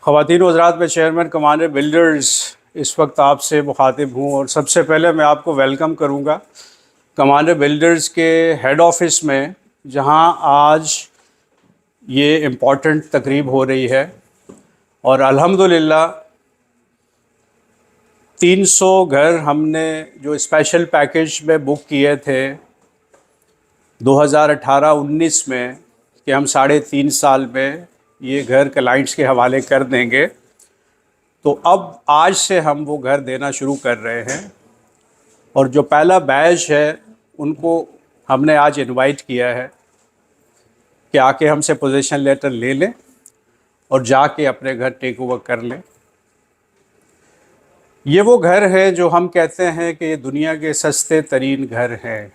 ख़वातीन व हज़रात, मैं चेयरमैन कमांडर बिल्डर्स इस वक्त आपसे मुखातिब हूँ और सबसे पहले मैं आपको वेलकम करूँगा कमांडर बिल्डर्स के हेड ऑफिस में, जहाँ आज ये इम्पॉर्टेंट तकरीब हो रही है। और अल्हम्दुलिल्लाह 300 घर हमने जो स्पेशल पैकेज में बुक किए थे 2018-19 में कि हम 3.5 साल में ये घर क्लाइंट्स के हवाले कर देंगे, तो अब आज से हम वो घर देना शुरू कर रहे हैं। और जो पहला बैच है उनको हमने आज इनवाइट किया है कि आके हमसे पोजीशन लेटर ले लें और जाके अपने घर टेक ओवर कर लें। ये वो घर है जो हम कहते हैं कि ये दुनिया के सस्ते तरीन घर हैं।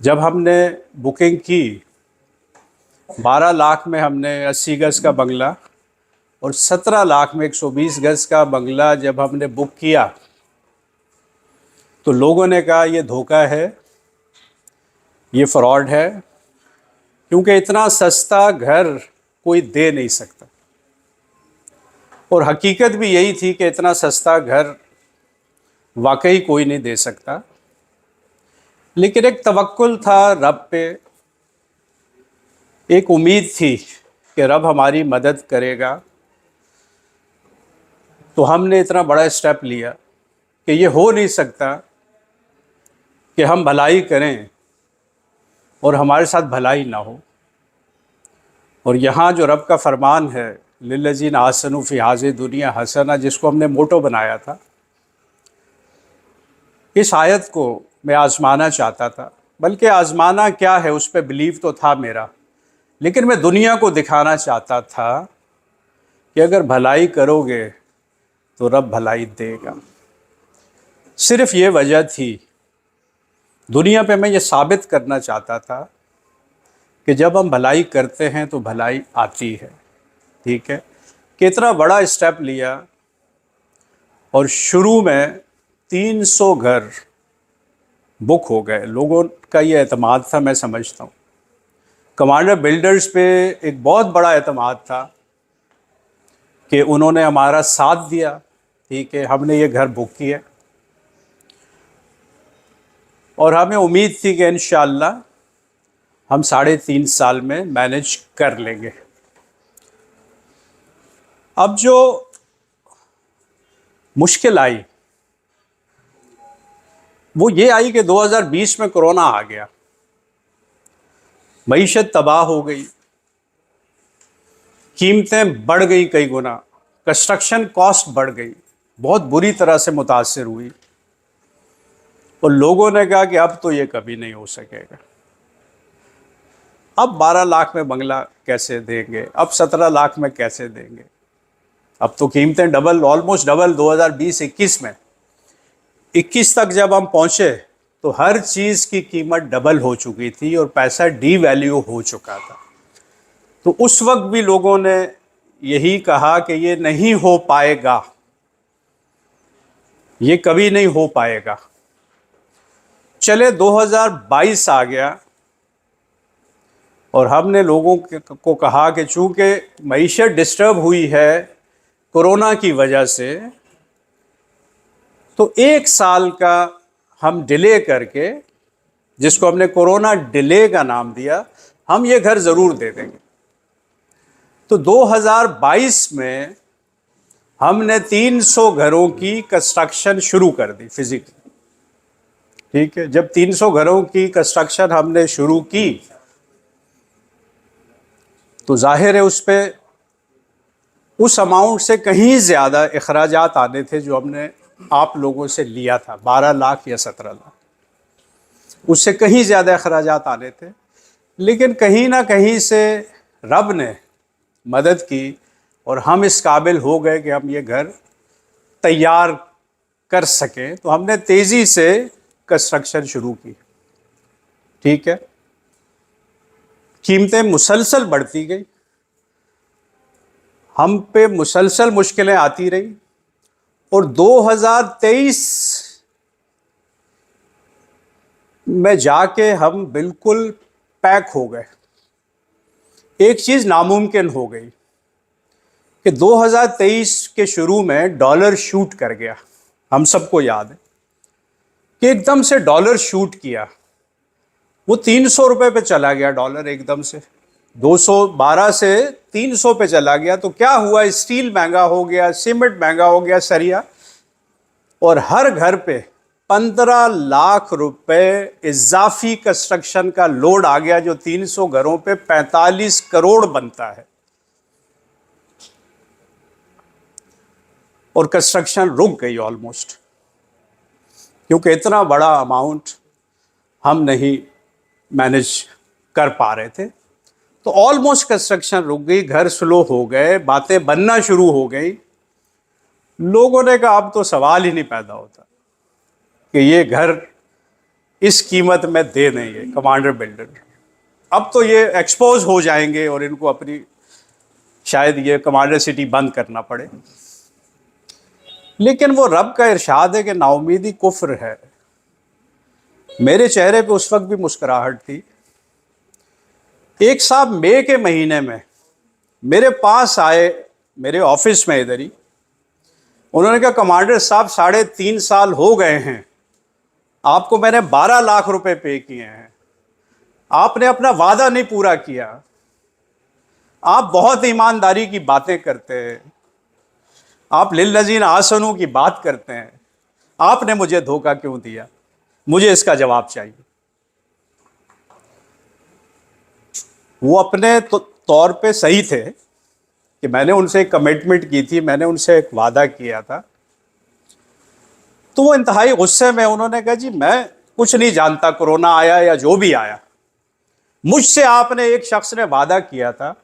जब हमने बुकिंग की 12 लाख में हमने 80 गज़ का बंगला और 17 लाख में 120 गज़ का बंगला जब हमने बुक किया, तो लोगों ने कहा ये धोखा है, ये फ्रॉड है, क्योंकि इतना सस्ता घर कोई दे नहीं सकता। और हकीकत भी यही थी कि इतना सस्ता घर वाकई कोई नहीं दे सकता। लेकिन एक तवक्कुल था रब पे, एक उम्मीद थी कि रब हमारी मदद करेगा। तो हमने इतना बड़ा स्टेप लिया कि ये हो नहीं सकता कि हम भलाई करें और हमारे साथ भलाई ना हो। और यहाँ जो रब का फरमान है, लिल्लज़ीना ahsanu फ़ी हाज़िहि दुनिया हसना, जिसको हमने मोटो बनाया था, इस आयत को मैं आज़माना चाहता था। बल्कि आज़माना क्या है, उस पर बिलीव तो था मेरा, लेकिन मैं दुनिया को दिखाना चाहता था कि अगर भलाई करोगे तो रब भलाई देगा। सिर्फ ये वजह थी। दुनिया पे मैं ये साबित करना चाहता था कि जब हम भलाई करते हैं तो भलाई आती है। ठीक है, कितना बड़ा स्टेप लिया। और शुरू में 300 घर बुक हो गए। लोगों का ये एतमाद था, मैं समझता हूँ कमांडर बिल्डर्स पे एक बहुत बड़ा एतमाद था कि उन्होंने हमारा साथ दिया। ठीक है, हमने ये घर बुक किया और हमें उम्मीद थी कि इंशाअल्लाह हम 3.5 साल में मैनेज कर लेंगे। अब जो मुश्किल आई वो ये आई कि 2020 में कोरोना आ गया, मईशत तबाह हो गई, कीमतें बढ़ गई कई गुना, कंस्ट्रक्शन कॉस्ट बढ़ गई, बहुत बुरी तरह से मुतासिर हुई। और लोगों ने कहा कि अब तो ये कभी नहीं हो सकेगा। अब 12 लाख में बंगला कैसे देंगे, अब 17 लाख में कैसे देंगे। अब तो कीमतें डबल, ऑलमोस्ट डबल 2020-21 में। 21 तक जब हम पहुंचे तो हर चीज़ की कीमत डबल हो चुकी थी और पैसा डी वैल्यू हो चुका था। तो उस वक्त भी लोगों ने यही कहा कि ये नहीं हो पाएगा, ये कभी नहीं हो पाएगा। चले 2022 आ गया और हमने लोगों को कहा कि चूंकि मईशत डिस्टर्ब हुई है कोरोना की वजह से, तो 1 साल का हम डिले करके, जिसको हमने कोरोना डिले का नाम दिया, हम ये घर ज़रूर दे देंगे। तो 2022 में हमने 300 घरों की कंस्ट्रक्शन शुरू कर दी फिजिकली। ठीक है, जब 300 घरों की कंस्ट्रक्शन हमने शुरू की तो जाहिर है उस पे उस अमाउंट से कहीं ज़्यादा अखराजात आने थे जो हमने आप लोगों से लिया था, 12 लाख या 17 लाख, उससे कहीं ज़्यादा अखराजात आने थे। लेकिन कहीं ना कहीं से रब ने मदद की और हम इस काबिल हो गए कि हम ये घर तैयार कर सकें। तो हमने तेज़ी से कंस्ट्रक्शन शुरू की। ठीक है, कीमतें मुसलसल बढ़ती गई, हम पे मुसलसल मुश्किलें आती रही। और 2023 में जाके हम बिल्कुल पैक हो गए। एक चीज़ नामुमकिन हो गई कि 2023 के शुरू में डॉलर शूट कर गया। हम सबको याद है कि एकदम से डॉलर शूट किया, वो 300 रुपये पे चला गया डॉलर एकदम से, 212 से 300 पे चला गया। तो क्या हुआ, स्टील महंगा हो गया, सीमेंट महंगा हो गया, सरिया, और हर घर पे 15 लाख रुपए इजाफी कंस्ट्रक्शन का लोड आ गया, जो 300 घरों पे 45 करोड़ बनता है। और कंस्ट्रक्शन रुक गई ऑलमोस्ट, क्योंकि इतना बड़ा अमाउंट हम नहीं मैनेज कर पा रहे थे। तो ऑलमोस्ट कंस्ट्रक्शन रुक गई, घर स्लो हो गए, बातें बनना शुरू हो गई। लोगों ने कहा अब तो सवाल ही नहीं पैदा होता कि ये घर इस कीमत में दे देंगे कमांडर बिल्डर, अब तो ये एक्सपोज हो जाएंगे और इनको अपनी शायद ये कमांडर सिटी बंद करना पड़े। लेकिन वो रब का इरशाद है कि नाउमीदी कुफ्र है। मेरे चेहरे पे उस वक्त भी मुस्कुराहट थी। एक साहब मई के महीने में मेरे पास आए, मेरे ऑफिस में इधर ही। उन्होंने कहा कमांडर साहब 3.5 साल हो गए हैं, आपको मैंने 12 लाख रुपए पे किए हैं, आपने अपना वादा नहीं पूरा किया, आप बहुत ईमानदारी की बातें करते हैं, आप लिल्लज़ीन आसनों की बात करते हैं, आपने मुझे धोखा क्यों दिया, मुझे इसका जवाब चाहिए। वो अपने तौर पे सही थे कि मैंने उनसे एक कमिटमेंट की थी, मैंने उनसे एक वादा किया था। तो वो इंतहाई गुस्से में उन्होंने कहा जी मैं कुछ नहीं जानता, कोरोना आया या जो भी आया, मुझसे आपने एक शख्स ने वादा किया था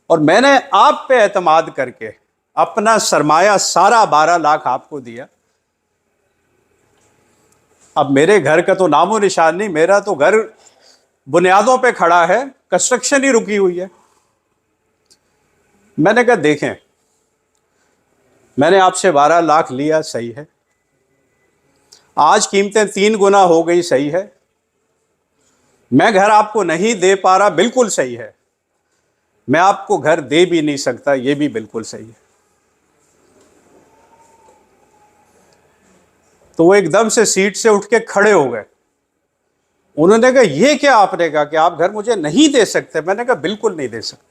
और मैंने आप पे एतमाद करके अपना सरमाया सारा 12 लाख आपको दिया। अब मेरे घर का तो नामो निशान नहीं, मेरा तो घर बुनियादों पे खड़ा है, कंस्ट्रक्शन ही रुकी हुई है। मैंने कहा देखें, मैंने आपसे 12 लाख लिया, सही है, आज कीमतें 3 गुना हो गई, सही है, मैं घर आपको नहीं दे पा रहा, बिल्कुल सही है, मैं आपको घर दे भी नहीं सकता, यह भी बिल्कुल सही है। तो वो एकदम से सीट से उठ के खड़े हो गए। उन्होंने कहा ये क्या आपने कहा कि आप घर मुझे नहीं दे सकते? मैंने कहा बिल्कुल नहीं दे सकते।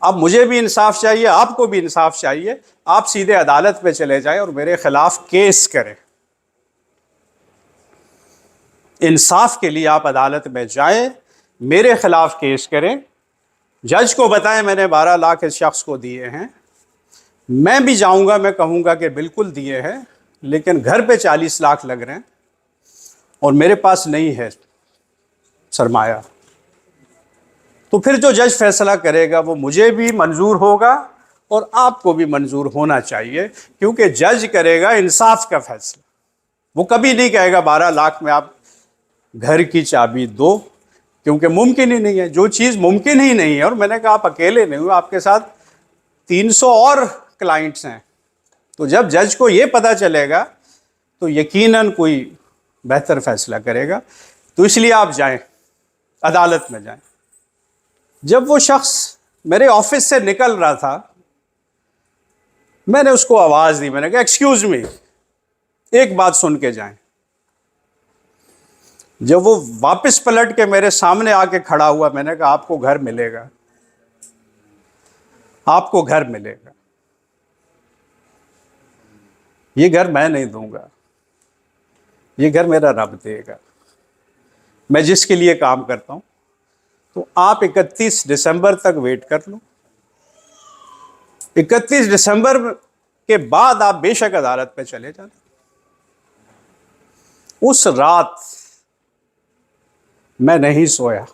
अब मुझे भी इंसाफ चाहिए, आपको भी इंसाफ चाहिए, आप सीधे अदालत में चले जाएं और मेरे खिलाफ केस करें। इंसाफ के लिए आप अदालत में जाएं, मेरे खिलाफ केस करें, जज को बताएं मैंने 12 लाख इस शख्स को दिए हैं, मैं भी जाऊंगा, मैं कहूंगा कि बिल्कुल दिए हैं, लेकिन घर पे 40 लाख लग रहे हैं और मेरे पास नहीं है सरमाया। तो फिर जो जज फैसला करेगा वो मुझे भी मंजूर होगा और आपको भी मंजूर होना चाहिए, क्योंकि जज करेगा इंसाफ का फैसला। वो कभी नहीं कहेगा 12 लाख में आप घर की चाबी दो, क्योंकि मुमकिन ही नहीं है। जो चीज़ मुमकिन ही नहीं है, और मैंने कहा आप अकेले नहीं हो, आपके साथ 300 और क्लाइंट्स हैं। तो जब जज को ये पता चलेगा तो यकीनन कोई बेहतर फैसला करेगा। तो इसलिए आप जाएं, अदालत में जाएं। जब वो शख्स मेरे ऑफिस से निकल रहा था, मैंने उसको आवाज़ दी, मैंने कहा एक्सक्यूज मी, एक बात सुन के जाएं। जब वो वापस पलट के मेरे सामने आके खड़ा हुआ, मैंने कहा आपको घर मिलेगा, आपको घर मिलेगा, ये घर मैं नहीं दूंगा, ये घर मेरा रब देगा, मैं जिसके लिए काम करता हूं। तो आप 31 दिसंबर तक वेट कर लो, 31 दिसंबर के बाद आप बेशक अदालत पे चले जाना। उस रात मैं नहीं सोया।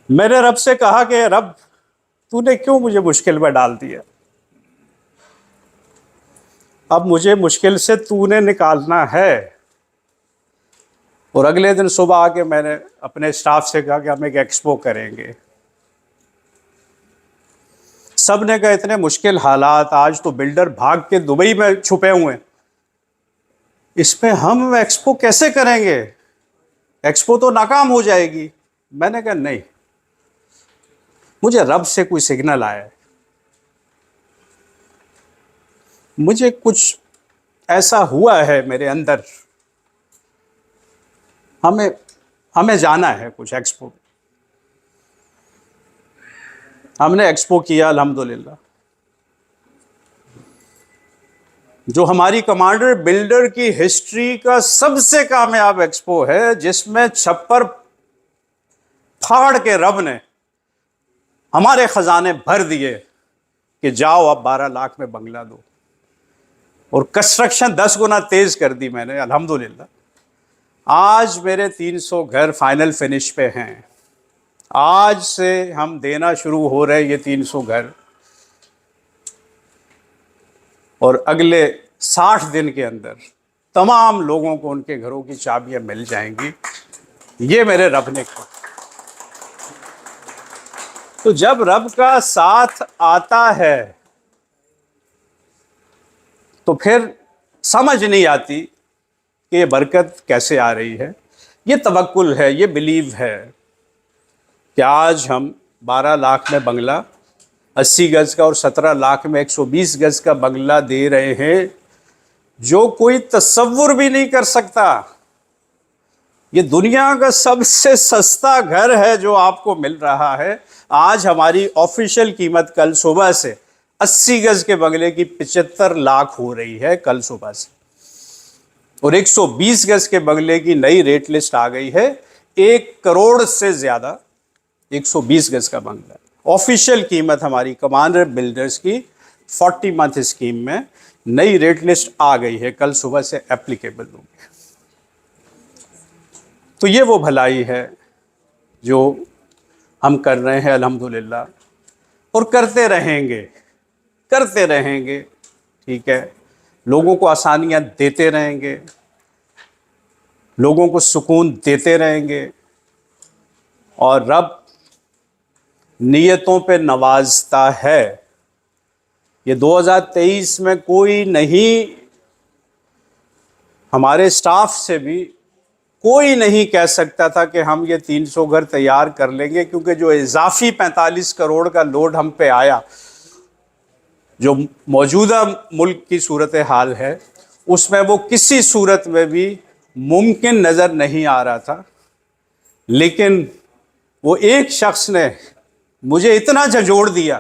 मैंने रब से कहा कि रब तूने क्यों मुझे मुश्किल में डाल दिया, अब मुझे मुश्किल से तूने निकालना है। और अगले दिन सुबह आके मैंने अपने स्टाफ से कहा कि हम एक एक्सपो करेंगे। सब ने कहा इतने मुश्किल हालात, आज तो बिल्डर भाग के दुबई में छुपे हुए हैं, इसमें हम एक्सपो कैसे करेंगे, एक्सपो तो नाकाम हो जाएगी। मैंने कहा नहीं, मुझे रब से कोई सिग्नल आया है, मुझे कुछ ऐसा हुआ है मेरे अंदर, हमें हमें जाना है कुछ एक्सपो। हमने एक्सपो किया अल्हम्दुलिल्लाह। जो हमारी कमांडर बिल्डर की हिस्ट्री का सबसे कामयाब एक्सपो है, जिसमें छप्पर फाड़ के रब ने हमारे खजाने भर दिए कि जाओ अब 12 लाख में बंगला दो, और कंस्ट्रक्शन 10 गुना तेज कर दी मैंने अल्हम्दुलिल्लाह। आज मेरे 300 घर फाइनल फिनिश पे हैं। आज से हम देना शुरू हो रहे हैं ये 300 घर, और अगले 60 दिन के अंदर तमाम लोगों को उनके घरों की चाबियां मिल जाएंगी। ये मेरे रब ने कहा। तो जब रब का साथ आता है तो फिर समझ नहीं आती कि ये बरकत कैसे आ रही है। ये तवक्कुल है, ये बिलीव है कि आज हम 12 लाख में बंगला 80 गज का और 17 लाख में 120 गज का बंगला दे रहे हैं, जो कोई तसव्वुर भी नहीं कर सकता। ये दुनिया का सबसे सस्ता घर है जो आपको मिल रहा है। आज हमारी ऑफिशियल कीमत कल सुबह से 80 गज के बंगले की 75 लाख हो रही है कल सुबह से, और 120 गज के बंगले की नई रेट लिस्ट आ गई है 1 करोड़ से ज्यादा 120 गज का बंगला। ऑफिशियल कीमत हमारी कमांडर बिल्डर्स की 40 मंथ स्कीम में नई रेट लिस्ट आ गई है, कल सुबह से एप्लीकेबल होगी। तो ये वो भलाई है जो हम कर रहे हैं अल्हम्दुलिल्लाह, और करते रहेंगे। ठीक है, लोगों को आसानियां देते रहेंगे, लोगों को सुकून देते रहेंगे, और रब नियतों पे नवाजता है। ये 2023 में कोई नहीं, हमारे स्टाफ से भी कोई नहीं कह सकता था कि हम ये 300 घर तैयार कर लेंगे, क्योंकि जो इजाफी 45 करोड़ का लोड हम पे आया, जो मौजूदा मुल्क की सूरत हाल है, उसमें वो किसी सूरत में भी मुमकिन नज़र नहीं आ रहा था। लेकिन वो एक शख्स ने मुझे इतना झंझोड़ दिया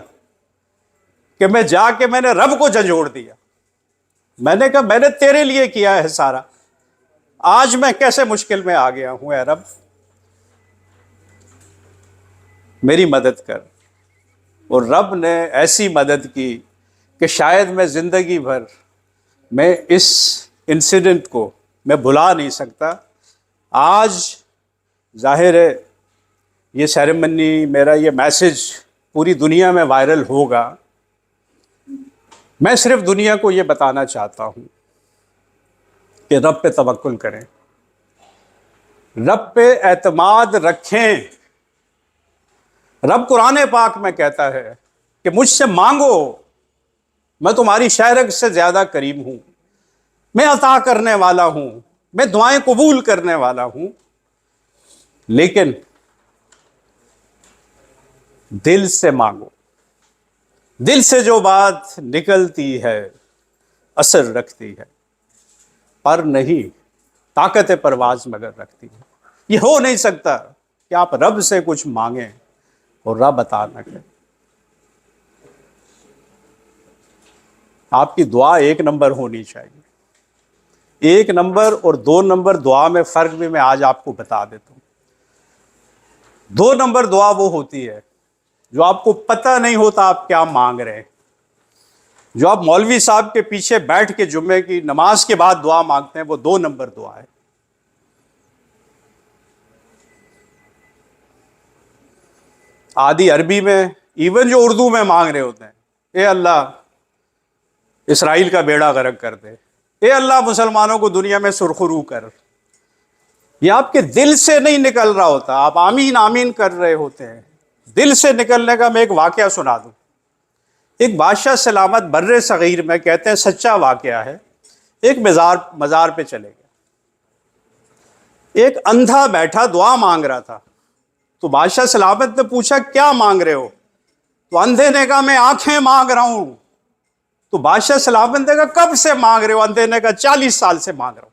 कि मैं जाके मैंने रब को झंझोड़ दिया। मैंने कहा मैंने तेरे लिए किया है सारा, आज मैं कैसे मुश्किल में आ गया हूं, ऐ रब मेरी मदद कर। और रब ने ऐसी मदद की कि शायद मैं ज़िंदगी भर मैं इस इंसिडेंट को मैं भुला नहीं सकता। आज जाहिर है ये सेरेमनी, मेरा ये मैसेज पूरी दुनिया में वायरल होगा। मैं सिर्फ दुनिया को ये बताना चाहता हूँ कि रब पे तवक्कुल करें, रब पे एतमाद रखें। रब कुरान पाक में कहता है कि मुझसे मांगो, मैं तुम्हारी शायरक से ज़्यादा करीब हूँ, मैं अता करने वाला हूँ, मैं दुआएं कबूल करने वाला हूँ। लेकिन दिल से मांगो, दिल से जो बात निकलती है असर रखती है, पर नहीं ताकत परवाज मगर रखती है। ये हो नहीं सकता कि आप रब से कुछ मांगें और रब अता न करें। आपकी दुआ 1 नंबर होनी चाहिए। 1 नंबर और 2 नंबर दुआ में फ़र्क भी मैं आज आपको बता देता हूँ। 2 नंबर दुआ वो होती है जो आपको पता नहीं होता आप क्या मांग रहे हैं, जो आप मौलवी साहब के पीछे बैठ के जुम्मे की नमाज के बाद दुआ मांगते हैं, वो 2 नंबर दुआ है। आदि अरबी में, इवन जो उर्दू में मांग रहे होते हैं, ए अल्लाह इसराइल का बेड़ा गर्क कर दे, ए अल्लाह मुसलमानों को दुनिया में सुरखरू कर, ये आपके दिल से नहीं निकल रहा होता। आप आमीन आमीन कर रहे होते हैं। दिल से निकलने का मैं एक वाकया सुना दूं। एक बादशाह सलामत बर्रे सगीर में, कहते हैं सच्चा वाकया है, एक मज़ार पे चले गए। एक अंधा बैठा दुआ मांग रहा था, तो बादशाह सलामत ने पूछा क्या मांग रहे हो? तो अंधे ने कहा मैं आंखें मांग रहा हूं। तो बादशाह सलामत ने कहा कब से मांग रहे हो? अंधे ने कहा 40 साल से मांग रहा हूं।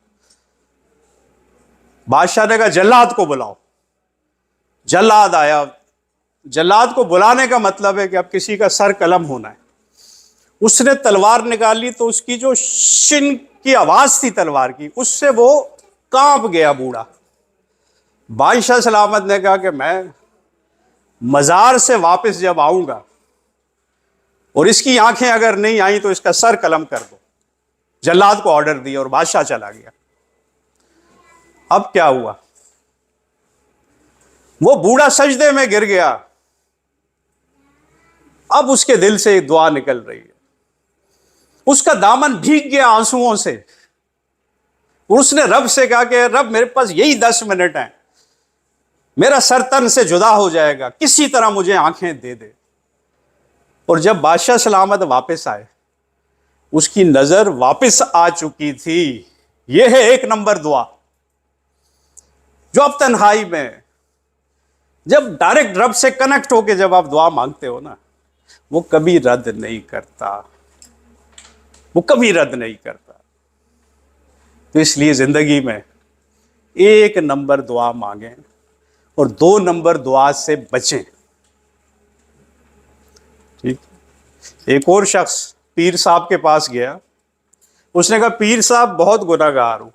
बादशाह ने कहा जल्लाद को बुलाओ। जल्लाद आया। जल्लाद को बुलाने का मतलब है कि अब किसी का सर कलम होना है। उसने तलवार निकाली तो उसकी जो शिन की आवाज थी तलवार की, उससे वो कांप गया बूढ़ा। बादशाह सलामत ने कहा कि मैं मजार से वापस जब आऊंगा और इसकी आंखें अगर नहीं आई तो इसका सर कलम कर दो। जल्लाद को ऑर्डर दिया और बादशाह चला गया। अब क्या हुआ? वो बूढ़ा सजदे में गिर गया। अब उसके दिल से एक दुआ निकल रही है। उसका दामन भीग गया आंसुओं से। उसने रब से कहा कि रब मेरे पास यही 10 मिनट हैं, मेरा सर तन से जुदा हो जाएगा, किसी तरह मुझे आंखें दे दे। और जब बादशाह सलामत वापस आए, उसकी नजर वापस आ चुकी थी। यह है 1 नंबर दुआ, जो आप तन्हाई में जब डायरेक्ट रब से कनेक्ट होके जब आप दुआ मांगते हो ना, वो कभी रद्द नहीं करता, वो कभी रद्द नहीं करता। तो इसलिए जिंदगी में 1 नंबर दुआ मांगें और 2 नंबर दुआ से बचें। ठीक। एक और शख्स पीर साहब के पास गया। उसने कहा पीर साहब बहुत गुनाहगार हूं,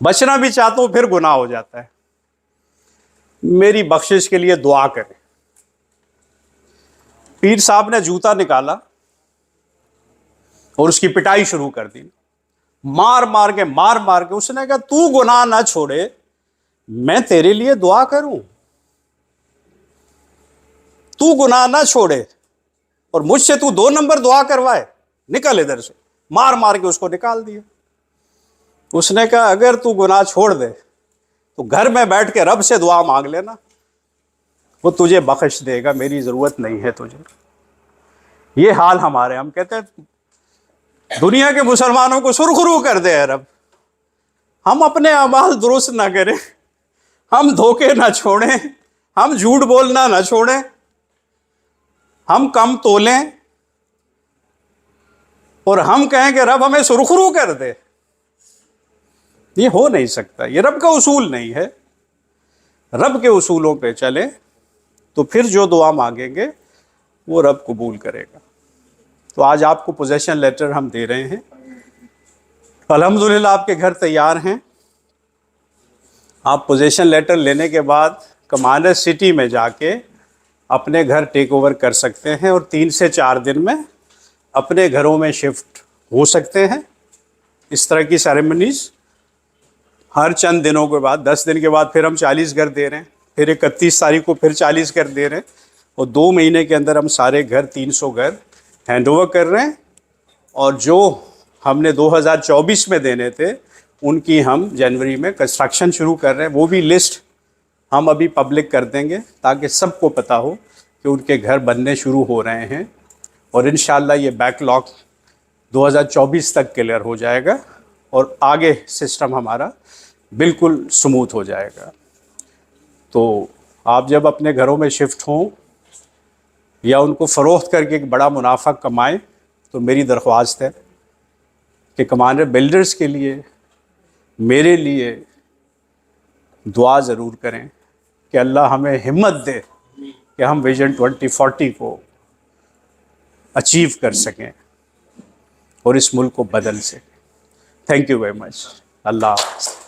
बचना भी चाहता हूं फिर गुनाह हो जाता है, मेरी बख्शिश के लिए दुआ करें। पीर साहब ने जूता निकाला और उसकी पिटाई शुरू कर दी, मार मार के। उसने कहा तू गुनाह ना छोड़े, मैं तेरे लिए दुआ करूं। तू गुनाह ना छोड़े और मुझसे तू 2 नंबर दुआ करवाए, निकल इधर से। मार मार के उसको निकाल दिया। उसने कहा अगर तू गुनाह छोड़ दे तो घर में बैठ के रब से दुआ मांग लेना, वो तुझे बख्श देगा, मेरी जरूरत नहीं है तुझे। ये हाल हमारे, हम कहते हैं दुनिया के मुसलमानों को सुरखरू कर दे रब। हम अपने अमाल दुरुस्त ना करें, हम धोखे ना छोड़ें, हम झूठ बोलना ना छोड़ें, हम कम तोलें और हम कहें कि रब हमें सुरखरू कर दे। ये हो नहीं सकता, ये रब का उसूल नहीं है। रब के उसूलों पे चले तो फिर जो दुआ मांगेंगे वो रब कबूल करेगा। तो आज आपको पोजेशन लेटर हम दे रहे हैं। अल्हम्दुलिल्लाह आपके घर तैयार हैं। आप पोजेशन लेटर लेने के बाद कमांडर सिटी में जाके अपने घर टेक ओवर कर सकते हैं और 3 से 4 दिन में अपने घरों में शिफ्ट हो सकते हैं। इस तरह की सेरेमनीज हर चंद दिनों के बाद, 10 दिन के बाद फिर हम 40 घर दे रहे हैं, फिर 31 तारीख को फिर 40 घर दे रहे हैं और 2 महीने के अंदर हम सारे घर 300 घर हैंडओवर कर रहे हैं। और जो हमने 2024 में देने थे उनकी हम जनवरी में कंस्ट्रक्शन शुरू कर रहे हैं। वो भी लिस्ट हम अभी पब्लिक कर देंगे ताकि सबको पता हो कि उनके घर बनने शुरू हो रहे हैं और इंशाल्लाह ये बैकलॉग 2024 तक क्लियर हो जाएगा और आगे सिस्टम हमारा बिल्कुल स्मूथ हो जाएगा। तो आप जब अपने घरों में शिफ्ट हों या उनको फ़रोख्त करके एक बड़ा मुनाफा कमाएं तो मेरी दरख्वास्त है कि कमांडर बिल्डर्स के लिए, मेरे लिए दुआ ज़रूर करें कि अल्लाह हमें हिम्मत दे कि हम विजन 2040 को अचीव कर सकें और इस मुल्क को बदल सकें। Thank you very much. अल्लाह हाफ़िज़।